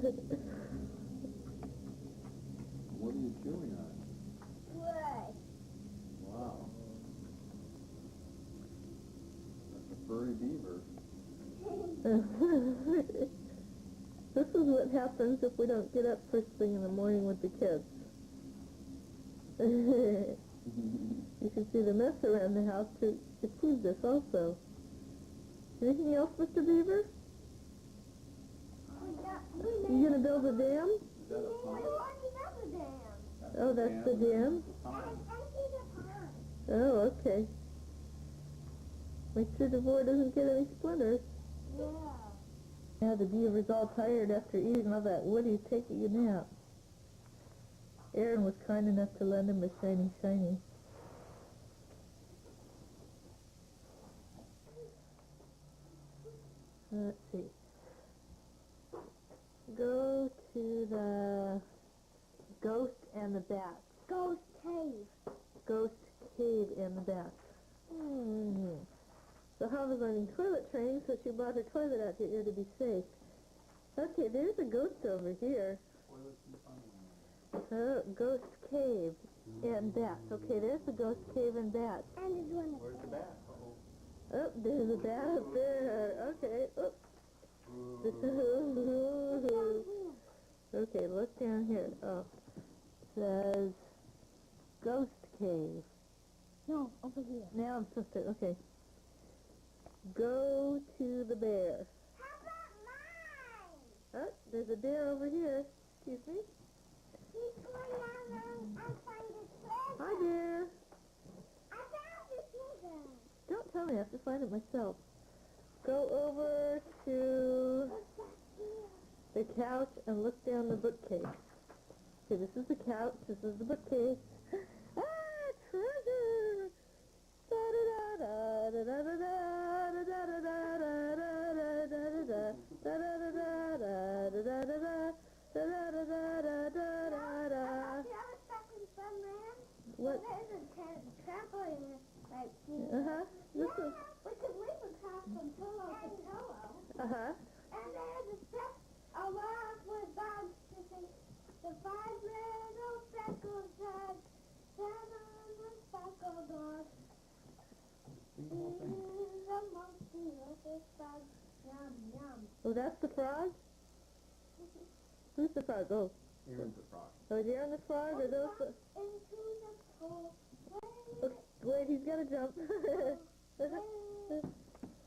What are you chewing on? Wood. Wow. That's a furry beaver. This is what happens if we don't get up first thing in the morning with the kids. You can see the mess around the house to prove this also. Anything else, Mr. Beaver? You gonna build a dam? Is that a pond? Oh, that's the dam? That's a pond. Oh, okay. Make sure the board doesn't get any splinters. Yeah. Now the beaver's all tired after eating all that wood. He's taking a nap. Aaron was kind enough to lend him a shiny. Let's see. Go to the ghost and the bat. Ghost cave. Ghost cave and the bat. So Hava's learning toilet training, so she brought her toilet out here to be safe. Okay, there's a ghost over here. Ghost cave and bats. Okay, there's the ghost cave and bats. And there's one. Where's the bat? Oh, there's a bat up there. Okay. Oh. Okay, look down here. Oh, says ghost cave. No, over here. Now I'm supposed to. Okay. Go to the bear. How about mine? Oh, there's a bear over here. Excuse me. He's going out and find his treasure. Hi, bear. I found the treasure. Don't tell me. I have to find it myself. Go over to What's that here? the couch and look down the bookcase. Okay, this is the couch. This is the bookcase. Ah, treasure! What? There's a trampoline right here. This is. We could leap across from pillow to pillow. And there's a step along with dogs to say, the 5 little speckled dogs, 7 speckled dogs. He's a monkey with his frog. Yum, yum. Oh, that's the frog? Who's the frog? Oh. Aaron's a frog. Oh, is Aaron the frog or those? Into the pool. Wait, he's got to jump. Mama,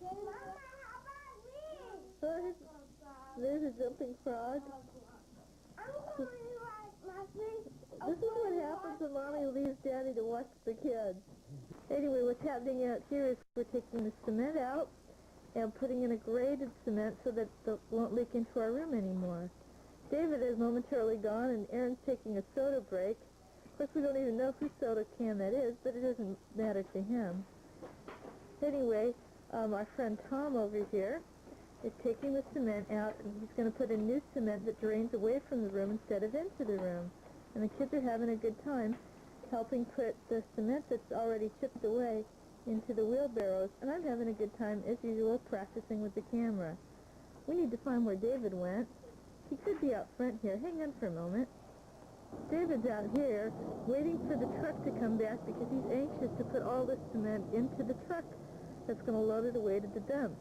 how about me? There's a jumping frog. I'm going to like my face. This is what happens when Mommy leaves Daddy to watch the kids. Anyway, what's happening out here is we're taking the cement out and putting in a graded cement so that it won't leak into our room anymore. David is momentarily gone, and Aaron's taking a soda break. Of course, we don't even know whose soda can that is, but it doesn't matter to him. Anyway, our friend Tom over here is taking the cement out, and he's going to put in new cement that drains away from the room instead of into the room. And the kids are having a good time helping put the cement that's already chipped away into the wheelbarrows, and I'm having a good time, as usual, practicing with the camera. We need to find where David went. He could be out front here. Hang on for a moment. David's out here waiting for the truck to come back because he's anxious to put all this cement into the truck that's going to load it away to the dump.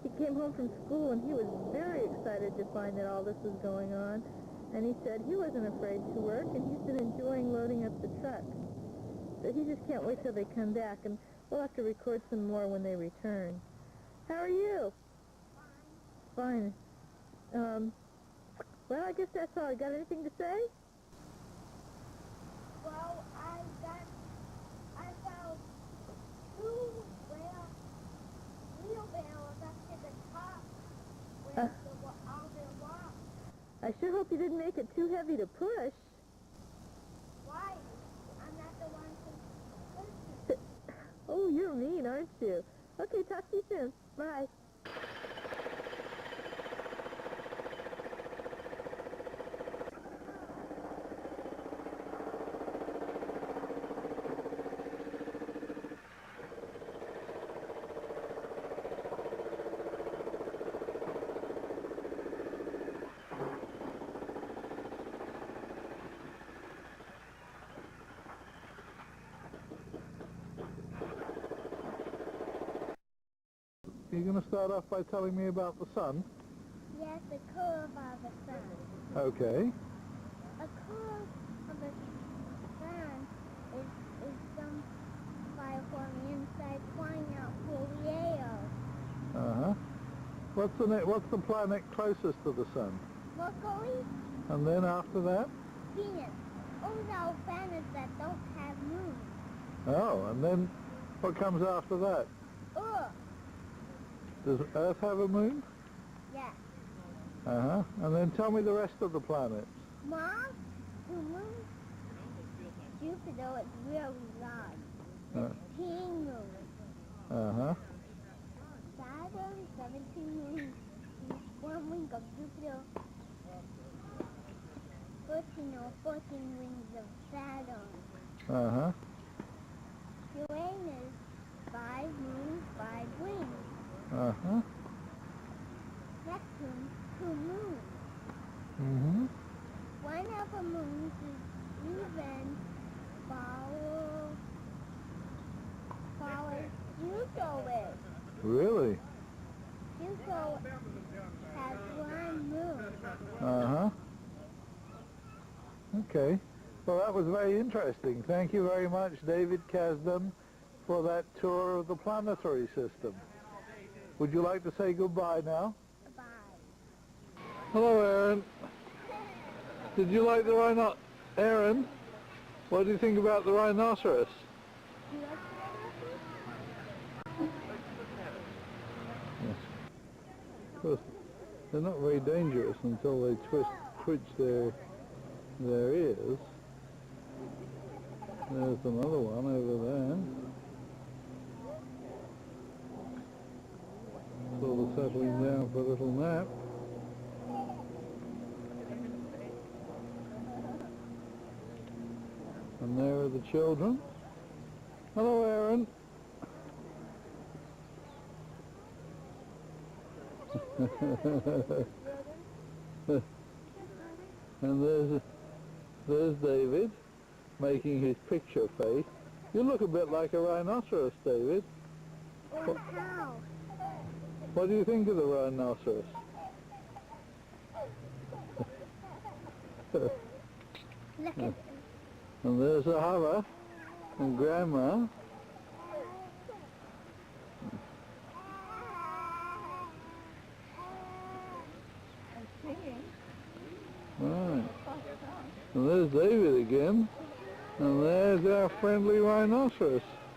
He came home from school and he was very excited to find that all this was going on. And he said he wasn't afraid to work, and he's been enjoying loading up the truck. So he just can't wait till they come back, and we'll have to record some more when they return. How are you? Fine. Well, I guess that's all. Got anything to say? Well, I found 2 wheelbarrows up to the top where all the walk. I sure hope you didn't make it too heavy to push. Why? I'm not the one who pushed it. Oh, you're mean, aren't you? Okay, talk to you soon. Bye. you going to start off by telling me about the sun? Yes, the curve of the sun. Okay. A curve of the sun is some fire from the inside flying out through the air. Uh-huh. What's the planet closest to the sun? Mercury, And then after that? Venus. Those are planets that don't have moons. Oh, and then what comes after that? Earth, Does Earth have a moon? yes. Uh-huh. And then tell me the rest of the planets. Mars, 2 moons. Jupiter is really large. 15 moons. Uh-huh. Saturn, 17 moons. 1 ring of Jupiter. 13 or 14 rings of Saturn. Uh-huh. Uranus, 5 moons, 5 rings. Uh-huh. Neptune, 2 moons. Mm-hmm. One of the moons is even follows Pluto is. Really? Pluto has 1 moon. Uh-huh. Okay. Well, that was very interesting. Thank you very much, David Kasdan, for that tour of the planetary system. Would you like to say goodbye now? Bye. Hello, Aaron. Did you like the rhino... Aaron, what do you think about the rhinoceros? You like Yes. Of course, they're not very dangerous until they twitch their ears. There's another one over there. Sort of settling down for a little nap. And there are the children. Hello, Aaron. And there's David, making his picture face. You look a bit like a rhinoceros, David. Oh, how? What do you think of the rhinoceros? Look at it. And there's Ahava and Grandma. Right. And there's David again. And there's our friendly rhinoceros.